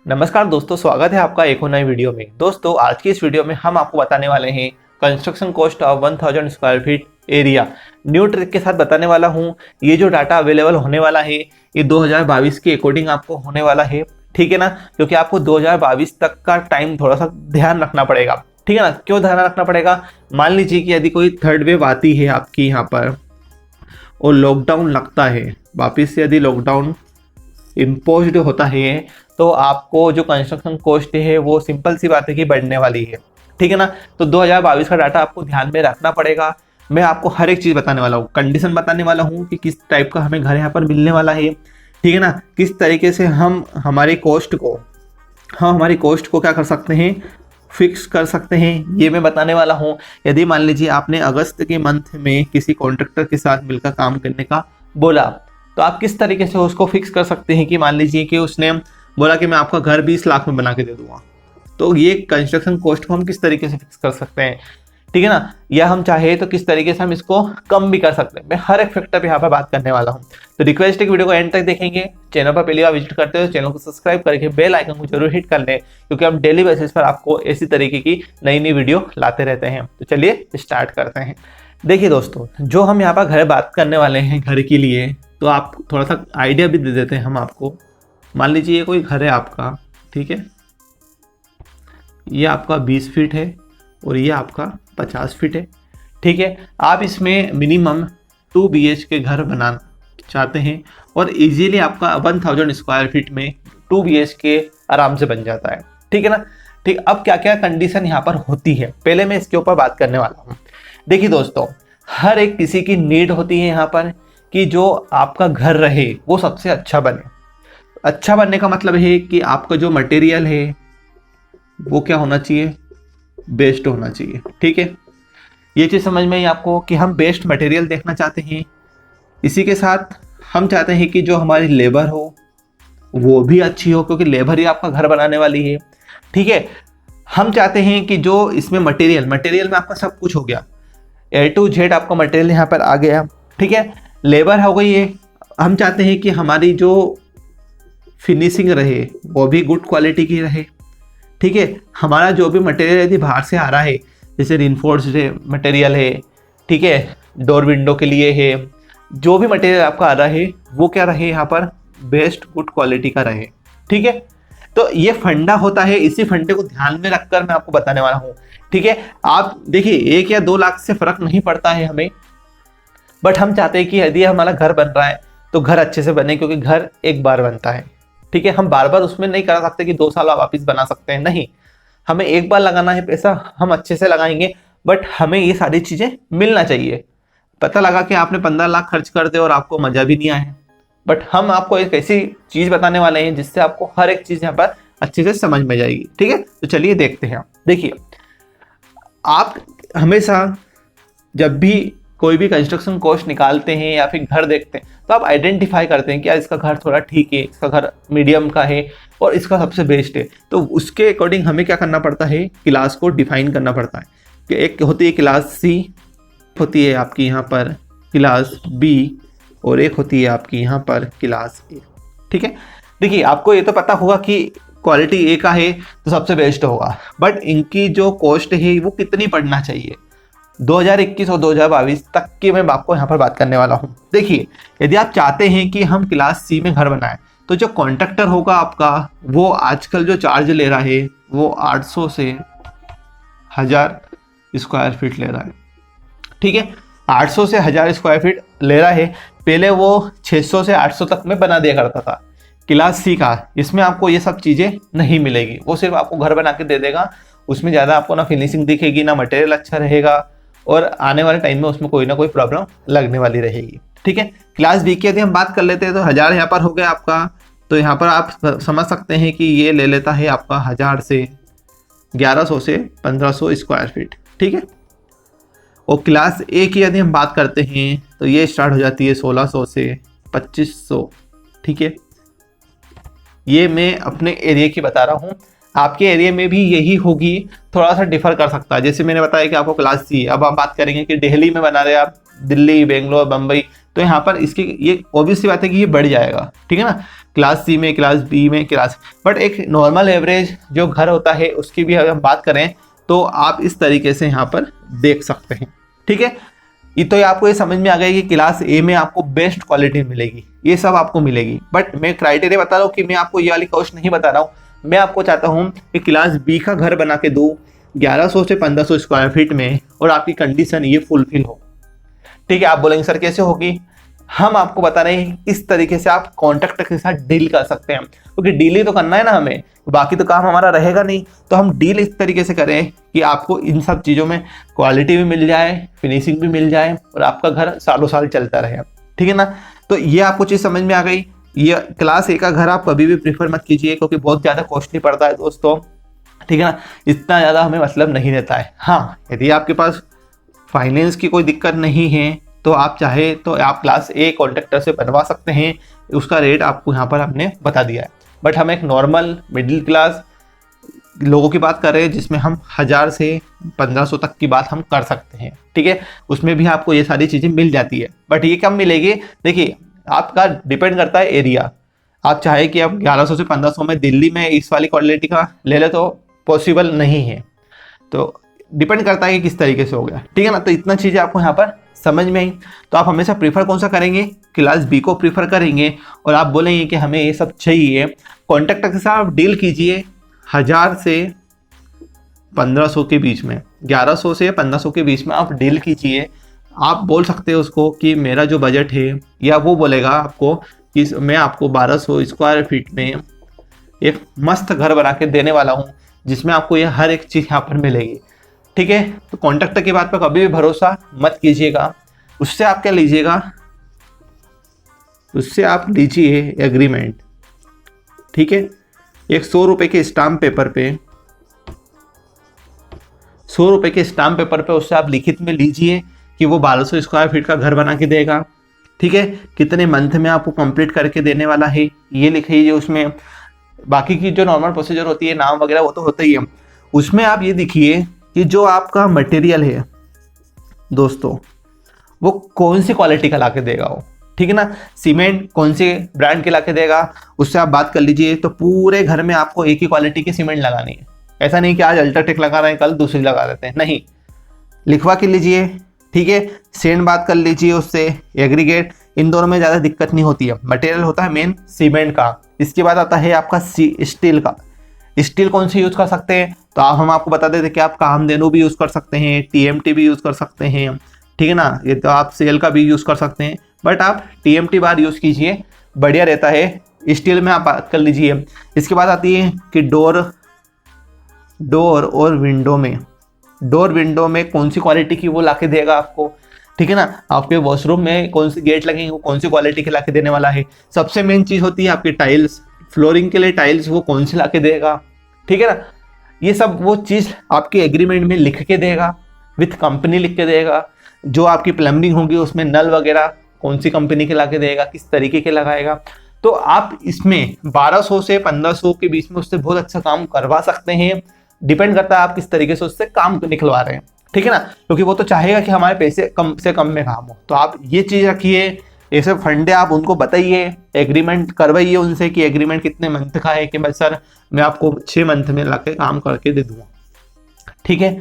नमस्कार दोस्तों, स्वागत है आपका एक और नई वीडियो में। दोस्तों आज की इस वीडियो में हम आपको बताने वाले हैं construction cost of 1000 square feet area. New trick के साथ बताने वाला हूं। ये जो डाटा अवेलेबल होने वाला है ये 2022 के अकॉर्डिंग आपको होने वाला है, ठीक है ना। क्योंकि आपको 2022 तक का टाइम थोड़ा सा ध्यान रखना पड़ेगा, ठीक है ना। क्यों ध्यान रखना पड़ेगा? मान लीजिए कि यदि कोई थर्ड वेव आती है आपकी यहाँ पर और लॉकडाउन लगता है, वापिस से यदि लॉकडाउन इम्पोज्ड होता है तो आपको जो कंस्ट्रक्शन कॉस्ट है वो सिंपल सी बात है कि बढ़ने वाली है, ठीक है ना। तो 2022 का डाटा आपको ध्यान में रखना पड़ेगा। मैं आपको हर एक चीज़ बताने वाला हूँ, कंडीशन बताने वाला हूँ कि किस टाइप का हमें घर यहाँ पर मिलने वाला है, ठीक है ना। किस तरीके से हम हमारी कॉस्ट को क्या कर सकते हैं, फिक्स कर सकते हैं, ये मैं बताने वाला हूँ। यदि मान लीजिए आपने अगस्त के मंथ में किसी कॉन्ट्रैक्टर के साथ मिलकर काम करने का बोला, तो आप किस तरीके से उसको फिक्स कर सकते हैं कि मान लीजिए कि उसने बोला कि मैं आपका घर 20 लाख में बना के दे दूंगा, तो ये कंस्ट्रक्शन कॉस्ट को हम किस तरीके से फिक्स कर सकते हैं, ठीक है ना। या हम चाहे तो किस तरीके से हम इसको कम भी कर सकते हैं। मैं हर एक फैक्टर पे यहाँ पर बात करने वाला हूँ। तो रिक्वेस्ट है कि वीडियो को एंड तक देखेंगे। चैनल पर पहली बार विजिट करते हो चैनल को सब्सक्राइब करके बेल आइकन को जरूर हिट कर लें, क्योंकि हम डेली बेसिस पर आपको ऐसी तरीके की नई नई वीडियो लाते रहते हैं। तो चलिए स्टार्ट करते हैं। देखिए दोस्तों, जो हम यहाँ पर घर बात करने वाले हैं घर के लिए, तो आप थोड़ा सा आइडिया भी दे देते हैं हम आपको। मान लीजिए ये कोई घर है आपका, ठीक है, ये आपका 20 फीट है और ये आपका 50 फीट है, ठीक है। आप इसमें मिनिमम 2 BHK घर बनाना चाहते हैं और इजीली आपका 1000 स्क्वायर फीट में 2 BHK आराम से बन जाता है, ठीक है ना। ठीक, अब क्या क्या कंडीशन यहाँ पर होती है, पहले मैं इसके ऊपर बात करने वाला हूँ। देखिए दोस्तों, हर एक किसी की नीड होती है यहाँ पर कि जो आपका घर रहे वो सबसे अच्छा बने। अच्छा बनने का मतलब है कि आपका जो मटेरियल है वो क्या होना चाहिए, बेस्ट होना चाहिए, ठीक है। ये चीज़ समझ में आई आपको कि हम बेस्ट मटेरियल देखना चाहते हैं। इसी के साथ हम चाहते हैं कि जो हमारी लेबर हो वो भी अच्छी हो, क्योंकि लेबर ही आपका घर बनाने वाली है, ठीक है। हम चाहते हैं कि जो इसमें मटेरियल में आपका सब कुछ हो गया, A to Z आपका मटेरियल यहाँ पर आ गया, ठीक है। लेबर हो गई है। हम चाहते हैं कि हमारी जो फिनिशिंग रहे वो भी गुड क्वालिटी की रहे, ठीक है। हमारा जो भी मटेरियल यदि बाहर से आ रहा है, जैसे रिइंफोर्स्ड मटेरियल है, ठीक है, डोर विंडो के लिए है, जो भी मटेरियल आपका आ रहा है वो क्या रहे, यहाँ पर बेस्ट गुड क्वालिटी का रहे, ठीक है। तो ये फंडा होता है, इसी फंडे को ध्यान में रखकर मैं आपको बताने वाला हूँ, ठीक है। आप देखिए 1 या 2 लाख से फर्क नहीं पड़ता है हमें, बट हम चाहते हैं कि यदि हमारा घर बन रहा है तो घर अच्छे से बने, क्योंकि घर एक बार बनता है, ठीक है। हम बार बार उसमें नहीं कर सकते कि 2 साल वापस बना सकते हैं, नहीं। हमें एक बार लगाना है पैसा, हम अच्छे से लगाएंगे, बट हमें ये सारी चीज़ें मिलना चाहिए। पता लगा कि आपने 15 लाख खर्च कर दे और आपको मज़ा भी नहीं आया, बट हम आपको एक ऐसी चीज़ बताने वाले हैं जिससे आपको हर एक चीज़ यहाँ पर अच्छे से समझ में जाएगी, ठीक है। तो चलिए देखते हैं। देखिए, आप हमेशा जब भी कोई भी कंस्ट्रक्शन कॉस्ट निकालते हैं या फिर घर देखते हैं तो आप आइडेंटिफाई करते हैं कि यार इसका घर थोड़ा ठीक है, इसका घर मीडियम का है और इसका सबसे बेस्ट है। तो उसके अकॉर्डिंग हमें क्या करना पड़ता है, क्लास को डिफाइन करना पड़ता है कि एक होती है क्लास सी, होती है आपकी यहाँ पर क्लास बी और एक होती है आपकी यहाँ पर क्लास ए, ठीक है। देखिए, आपको ये तो पता होगा कि क्वालिटी ए का है तो सबसे बेस्ट होगा, बट इनकी जो कॉस्ट है वो कितनी पड़ना चाहिए 2021 और 2022 तक की मैं आपको यहाँ पर बात करने वाला हूँ। देखिए, यदि आप चाहते हैं कि हम क्लास सी में घर बनाएं तो जो कॉन्ट्रैक्टर होगा आपका वो आजकल जो चार्ज ले रहा है वो 800 से 1000 स्क्वायर फीट ले रहा है, ठीक है। 800 से 1000 स्क्वायर फीट ले रहा है। पहले वो 600 से 800 तक में बना दिया करता था क्लास सी का। इसमें आपको ये सब चीज़ें नहीं मिलेगी, वो सिर्फ आपको घर बना के दे देगा। उसमें ज़्यादा आपको ना फिनिशिंग दिखेगी, ना मटेरियल अच्छा रहेगा, और आने वाले टाइम में उसमें कोई ना कोई प्रॉब्लम लगने वाली रहेगी, ठीक है। क्लास बी की यदि हम बात कर लेते हैं तो 1000 यहाँ पर हो गया आपका। तो यहाँ पर आप समझ सकते हैं कि ये ले लेता है आपका 1000 से 1100 से 1500 स्क्वायर फीट, ठीक है। और क्लास ए की यदि हम बात करते हैं तो ये स्टार्ट हो जाती है 1600 से 2500, ठीक है। ये मैं अपने एरिया की बता रहा हूँ, आपके एरिया में भी यही होगी, थोड़ा सा डिफर कर सकता है। जैसे मैंने बताया कि आपको क्लास सी, अब हम बात करेंगे कि दिल्ली में बना रहे आप, दिल्ली, बेंगलोर, बम्बई, तो यहाँ पर इसकी ये ऑब्वियस सी बात है कि ये बढ़ जाएगा, ठीक है ना, क्लास सी में, क्लास बी में, क्लास, बट एक नॉर्मल एवरेज जो घर होता है उसकी भी अगर हम बात करें तो आप इस तरीके से यहाँ पर देख सकते हैं, ठीक है। ये आपको ये समझ में आ गया कि क्लास ए में आपको बेस्ट क्वालिटी मिलेगी, ये सब आपको मिलेगी, बट मैं क्राइटेरिया बता रहा हूँ कि मैं आपको ये वाली कॉस्ट नहीं बता रहा हूँ। मैं आपको चाहता हूँ कि क्लास बी का घर बना के दूँ 1100 से 1500 स्क्वायर फीट में और आपकी कंडीशन ये फुलफिल हो, ठीक है। आप बोलेंगे सर कैसे होगी, हम आपको बता रहे हैं इस तरीके से आप कॉन्ट्रैक्टर के साथ डील कर सकते हैं, क्योंकि डील ही तो करना है ना हमें, बाकी तो काम हमारा रहेगा नहीं। तो हम डील इस तरीके से करें कि आपको इन सब चीज़ों में क्वालिटी भी मिल जाए, फिनिशिंग भी मिल जाए और आपका घर सालों साल चलता रहे, ठीक है ना। तो ये आपको चीज़ समझ में आ गई। ये क्लास ए का घर आप कभी भी प्रीफर मत कीजिए, क्योंकि बहुत ज़्यादा कॉस्टली पड़ता है दोस्तों, ठीक है ना, इतना ज़्यादा हमें मतलब नहीं रहता है। हाँ, यदि आपके पास फाइनेंस की कोई दिक्कत नहीं है तो आप चाहे तो आप क्लास ए कॉन्ट्रैक्टर से बनवा सकते हैं, उसका रेट आपको यहाँ पर हमने बता दिया है। बट हम एक नॉर्मल मिडिल क्लास लोगों की बात कर रहे हैं जिसमें हम 1000 से 1500 तक की बात हम कर सकते हैं, ठीक है। उसमें भी आपको ये सारी चीज़ें मिल जाती है, बट ये कब मिलेगी, देखिए आपका डिपेंड करता है एरिया। आप चाहे कि आप 1100 से 1500 में दिल्ली में इस वाली क्वालिटी का ले ले तो पॉसिबल नहीं है, तो डिपेंड करता है कि किस तरीके से हो गया, ठीक है ना। तो इतना चीज़ें आपको यहाँ पर समझ में आई। तो आप हमेशा प्रीफर कौन सा करेंगे, क्लास बी को प्रीफर करेंगे, और आप बोलेंगे कि हमें ये सब चाहिए, कॉन्ट्रैक्टर के साथ आप डील कीजिए 1000 से 1500 के बीच में, 1100 से 1500 के बीच में आप डील कीजिए। आप बोल सकते हो उसको कि मेरा जो बजट है, या वो बोलेगा आपको कि मैं आपको 1200 स्क्वायर फीट में एक मस्त घर बना के देने वाला हूँ जिसमें आपको ये हर एक चीज़ यहाँ पर मिलेगी, ठीक है। तो कॉन्ट्रैक्टर की बात पर कभी भी भरोसा मत कीजिएगा। उससे आप क्या लीजिएगा, उससे आप लीजिए एग्रीमेंट, ठीक है। एक 100 रुपये के स्टाम्प पेपर पे, 100 रुपये के स्टाम्प पेपर पे उससे आप लिखित में लीजिए कि वो 1200 स्क्वायर फीट का घर बना के देगा, ठीक है। कितने मंथ में आपको कंप्लीट करके देने वाला है ये लिख लीजिए उसमें। बाकी की जो नॉर्मल प्रोसीजर होती है, नाम वगैरह वो तो होता ही है, उसमें आप ये लिखिए कि जो आपका मटेरियल है दोस्तों वो कौन सी क्वालिटी का लाके देगा वो, ठीक है ना। सीमेंट कौन से ब्रांड के लाके देगा उससे आप बात कर लीजिए। तो पूरे घर में आपको एक ही क्वालिटी की सीमेंट लगानी है, ऐसा नहीं कि आज अल्ट्राटेक लगा रहे हैं कल दूसरी लगा देते हैं, नहीं, लिखवा के लीजिए, ठीक है। सेंड बात कर लीजिए उससे, एग्रीगेट, इन दोनों में ज़्यादा दिक्कत नहीं होती है। मटेरियल होता है मेन सीमेंट का, इसके बाद आता है आपका स्टील का। स्टील कौन सी यूज़ कर सकते हैं, तो हम आपको बता देते कि आप कामधेनु भी यूज़ कर सकते हैं, TMT भी यूज़ कर सकते हैं, ठीक है ना। ये तो आप सेल का भी यूज़ कर सकते हैं, बट आप TMT बार यूज़ कीजिए, बढ़िया रहता है। स्टील में आप बात कर लीजिए। इसके बाद आती है कि डोर और विंडो में, डोर विंडो में कौन सी क्वालिटी की वो लाके देगा आपको, ठीक है ना। आपके वॉशरूम में कौन सी गेट लगेंगे वो कौन सी क्वालिटी के लाके देने वाला है। सबसे मेन चीज़ होती है आपकी टाइल्स, फ्लोरिंग के लिए टाइल्स वो कौन सी लाके देगा, ठीक है ना। ये सब वो चीज़ आपके एग्रीमेंट में लिख के देगा, विथ कंपनी लिख के देगा। जो आपकी प्लम्बिंग होगी उसमें नल वगैरह कौन सी कंपनी के लाके देगा, किस तरीके के लगाएगा। तो आप इसमें 1200 से 1500 के बीच में उससे बहुत अच्छा काम करवा सकते हैं। डिपेंड करता है आप किस तरीके से उससे काम निकलवा रहे हैं, ठीक है ना, क्योंकि वो तो चाहेगा कि हमारे पैसे कम से कम में काम हो। तो आप ये चीज़ रखिए, ऐसे फंडे आप उनको बताइए, एग्रीमेंट करवाइए उनसे कि एग्रीमेंट कितने मंथ का है, कि भाई सर मैं आपको 6 मंथ में ला के काम करके दे दूँगा, ठीक है।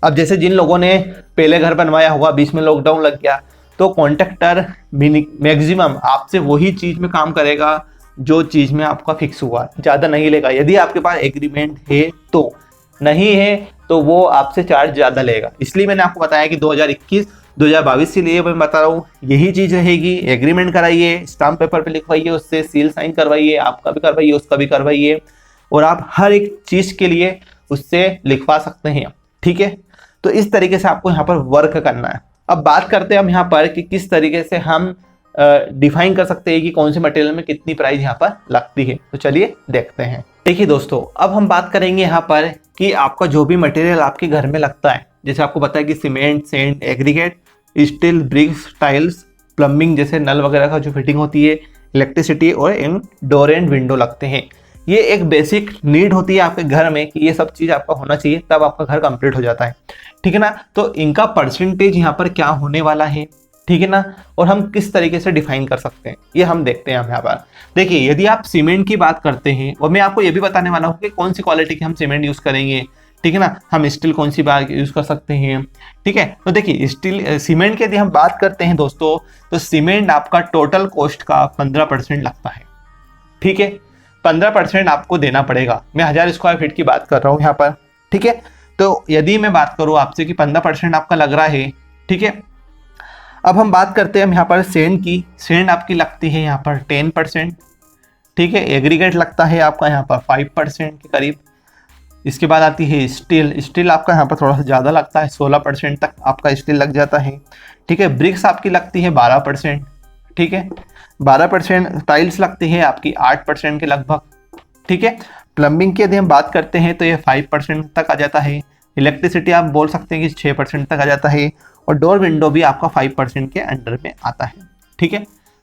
अब जैसे जिन लोगों ने पहले घर बनवाया होगा, बीच में लॉकडाउन लग गया, तो कॉन्ट्रैक्टर मैक्सिमम आपसे वही चीज़ में काम करेगा जो चीज़ में आपका फिक्स हुआ, ज़्यादा नहीं लेगा। यदि आपके पास एग्रीमेंट है तो, नहीं है तो वो आपसे चार्ज ज़्यादा लेगा। इसलिए मैंने आपको बताया कि 2021-2022 के लिए मैं बता रहा हूँ यही चीज़ रहेगी। एग्रीमेंट कराइए, स्टाम्प पेपर पे लिखवाइए, उससे सील साइन करवाइए, आपका भी करवाइए, उसका भी करवाइए, और आप हर एक चीज़ के लिए उससे लिखवा सकते हैं, ठीक है। तो इस तरीके से आपको यहाँ पर वर्क करना है। अब बात करते हैं हम यहाँ पर कि किस तरीके से हम डिफाइन कर सकते हैं कि कौन से मटेरियल में कितनी प्राइस यहाँ पर लगती है। तो चलिए देखते हैं। देखिए दोस्तों, अब हम बात करेंगे यहाँ पर कि आपका जो भी मटेरियल आपके घर में लगता है, जैसे आपको पता है कि cement, sand, aggregate, steel, bricks, tiles, plumbing जैसे नल वगैरह का जो फिटिंग होती है, इलेक्ट्रिसिटी और डोर एंड विंडो लगते हैं। ये एक बेसिक नीड होती है आपके घर में कि ये सब चीज़ आपका होना चाहिए, तब आपका घर कंप्लीट हो जाता है, ठीक है ना। तो इनका परसेंटेज यहाँ पर क्या होने वाला है ठीक है ना, और हम किस तरीके से डिफाइन कर सकते हैं ये हम देखते हैं हम यहाँ पर। देखिए यदि आप सीमेंट की बात करते हैं, और मैं आपको ये भी बताने वाला हूँ कि कौन सी क्वालिटी के हम सीमेंट यूज़ करेंगे, ठीक है ना, हम स्टील कौन सी बात यूज़ कर सकते हैं, ठीक है। तो देखिए स्टील सीमेंट की यदि हम बात करते हैं दोस्तों, तो सीमेंट आपका टोटल कॉस्ट का 15% लगता है, ठीक है। 15% आपको देना पड़ेगा। मैं 1000 स्क्वायर फीट की बात कर रहा हूँ यहाँ पर, ठीक है। तो यदि मैं बात करूँ आपसे कि 15% आपका लग रहा है, ठीक है। अब हम बात करते हैं यहाँ पर सेंड की। सेंड आपकी लगती है यहाँ पर 10%, ठीक है। एग्रीगेट लगता है आपका यहाँ पर 5% के करीब। इसके बाद आती है स्टील। स्टील आपका यहाँ पर थोड़ा सा ज़्यादा लगता है, 16% तक आपका स्टील लग जाता है, ठीक है। ब्रिक्स आपकी लगती है 12%, ठीक है। 12%। टाइल्स लगती है आपकी 8% के लगभग, ठीक है। प्लम्बिंग की यदि हम बात करते हैं तो ये 5% तक आ जाता है। इलेक्ट्रिसिटी आप बोल सकते हैं कि 6% तक आ जाता है, और डोर विंडो भी आपका 5% के अंडर में आता है, ठीक है।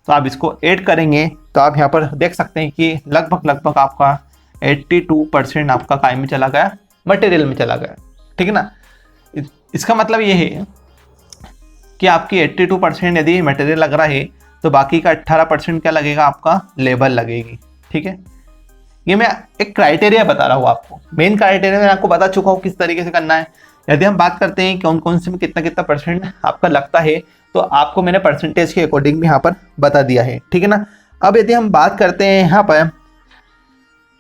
तो आप इसको ऐड करेंगे तो आप यहाँ पर देख सकते हैं कि लगभग आपका 82% आपका काय में चला गया, मटेरियल में चला गया, ठीक है ना। इसका मतलब ये है कि आपकी 82% यदि मटेरियल लग रहा है तो बाकी का 18% क्या लगेगा, आपका लेबर लगेगी, ठीक है। ये मैं एक क्राइटेरिया बता रहा हूँ आपको, मेन क्राइटेरिया मैं आपको बता चुका हूँ किस तरीके से करना है। यदि हम बात करते हैं कौन कौन से में कितना परसेंट आपका लगता है, तो आपको मैंने परसेंटेज के अकॉर्डिंग भी यहाँ पर बता दिया है, ठीक है ना। अब यदि हम बात करते हैं यहाँ पर,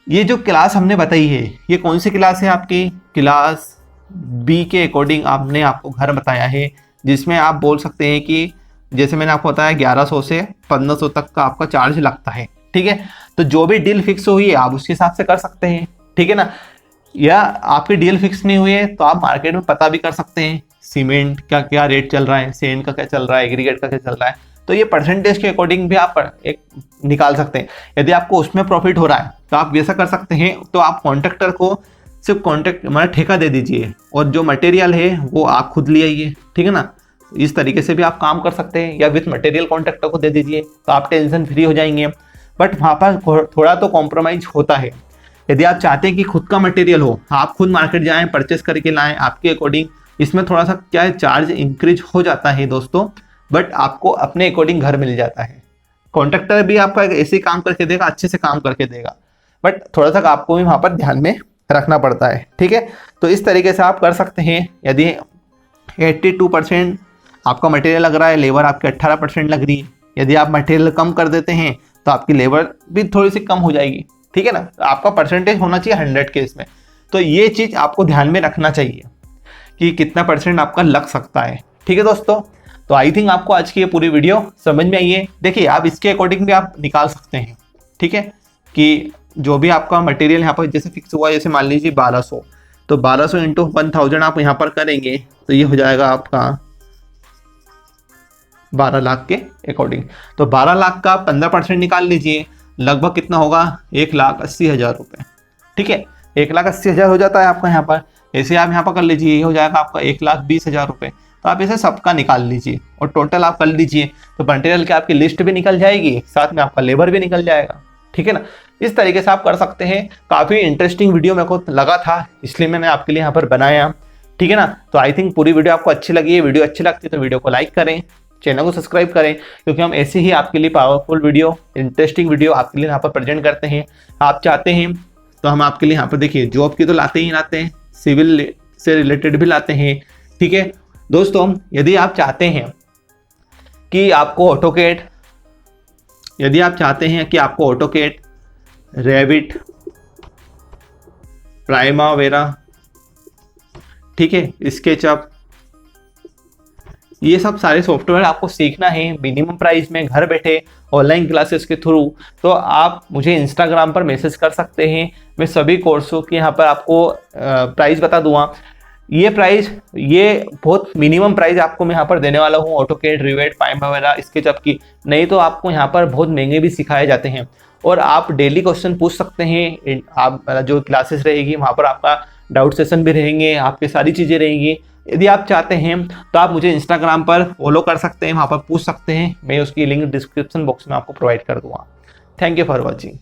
ये जो क्लास हमने बताई है ये कौन सी क्लास है, आपकी क्लास बी के अकॉर्डिंग आपने आपको घर बताया है, जिसमें आप बोल सकते हैं कि जैसे मैंने आपको बताया 1100 से 1500 तक का आपका चार्ज लगता है, ठीक है। तो जो भी डील फिक्स हुई है आप उसके हिसाब से कर सकते हैं, ठीक है ना। या आपकी डील फिक्स नहीं हुई है तो आप मार्केट में पता भी कर सकते हैं सीमेंट का क्या रेट चल रहा है, सेंड का क्या चल रहा है, एग्रीगेट का क्या चल रहा है। तो ये परसेंटेज के अकॉर्डिंग भी आप एक निकाल सकते हैं। यदि आपको उसमें प्रॉफिट हो रहा है तो आप वैसा कर सकते हैं, तो आप कॉन्ट्रैक्टर को सिर्फ कॉन्ट्रैक्ट मतलब ठेका दे दीजिए, और जो मटेरियल है वो आप खुद ले आइए, ठीक है ना। इस तरीके से भी आप काम कर सकते हैं, या विथ मटेरियल कॉन्ट्रैक्टर को दे दीजिए तो आप टेंशन फ्री हो जाएंगे। बट वहाँ पर थोड़ा तो कॉम्प्रोमाइज होता है। यदि आप चाहते हैं कि खुद का मटेरियल हो, आप खुद मार्केट जाएं, परचेस करके लाएं आपके अकॉर्डिंग, इसमें थोड़ा सा क्या है, चार्ज इंक्रीज हो जाता है दोस्तों, बट आपको अपने अकॉर्डिंग घर मिल जाता है। कॉन्ट्रैक्टर भी आपका ऐसे काम करके देगा, अच्छे से काम करके देगा, बट थोड़ा सा आपको भी वहाँ पर ध्यान में रखना पड़ता है, ठीक है। तो इस तरीके से आप कर सकते हैं। यदि 82% आपका मटेरियल लग रहा है, लेबर आपकी 18% लग रही है, यदि आप मटेरियल कम कर देते हैं तो आपकी लेबर भी थोड़ी सी कम हो जाएगी, ठीक है ना। आपका परसेंटेज होना चाहिए 100 के इसमें। तो ये चीज़ आपको ध्यान में रखना चाहिए कि कितना परसेंट आपका लग सकता है, ठीक है दोस्तों। तो आई थिंक आपको आज की ये पूरी वीडियो समझ में आई है। देखिए आप इसके अकॉर्डिंग भी आप निकाल सकते हैं, ठीक है, कि जो भी आपका मटेरियल यहाँ पर जैसे फिक्स हुआ, जैसे मान लीजिए 1200, तो 1200 इंटू 1000 आप यहाँ पर करेंगे तो ये हो जाएगा आपका 12 लाख के अकॉर्डिंग। तो 12 लाख का 15% निकाल लीजिए, लगभग कितना होगा, 1,80,000 रुपये, ठीक है। 1,80,000 हो जाता है आपका यहाँ पर। ऐसे आप यहाँ पर कर लीजिए, ये हो जाएगा आपका 1,20,000 रुपये। तो आप इसे सबका निकाल लीजिए और टोटल आप कर लीजिए, तो मटेरियल की आपकी लिस्ट भी निकल जाएगी, साथ में आपका लेबर भी निकल जाएगा, ठीक है ना। इस तरीके से आप कर सकते हैं। काफ़ी इंटरेस्टिंग वीडियो मेरे को लगा था, इसलिए मैंने आपके लिए यहाँ पर बनाया, ठीक है ना। तो आई थिंक पूरी वीडियो आपको अच्छी लगी है। वीडियो अच्छी लगती है तो वीडियो को लाइक करें, चैनल को सब्सक्राइब करें, क्योंकि हम ऐसे ही आपके लिए पावरफुल वीडियो, इंटरेस्टिंग वीडियो आपके लिए यहाँ पर प्रेजेंट करते हैं। आप चाहते हैं तो हम आपके लिए यहाँ पर देखिए जॉब की तो लाते ही लाते हैं, सिविल से रिलेटेड भी लाते हैं, ठीक है दोस्तों। यदि आप चाहते हैं कि आपको ऑटोकेड, रेविट, प्राइमावेरा, ठीक है, स्केचअप, ये सब सारे सॉफ्टवेयर आपको सीखना है मिनिमम प्राइस में, घर बैठे ऑनलाइन क्लासेस के थ्रू, तो आप मुझे इंस्टाग्राम पर मैसेज कर सकते हैं। मैं सभी कोर्सों की यहाँ पर आपको प्राइस बता दूंगा। ये बहुत मिनिमम प्राइस आपको मैं यहाँ पर देने वाला हूँ ऑटोकेड, रिवेट, प्राइमावेरा, स्केचअप की। नहीं तो आपको यहाँ पर बहुत महंगे भी सिखाए जाते हैं, और आप डेली क्वेश्चन पूछ सकते हैं। आप जो क्लासेस रहेगी वहाँ पर आपका डाउट सेशन भी रहेंगे, आपकी सारी चीज़ें रहेंगी। यदि आप चाहते हैं तो आप मुझे इंस्टाग्राम पर फॉलो कर सकते हैं, वहाँ पर पूछ सकते हैं। मैं उसकी लिंक डिस्क्रिप्शन बॉक्स में आपको प्रोवाइड कर दूँगा। Thank you for watching.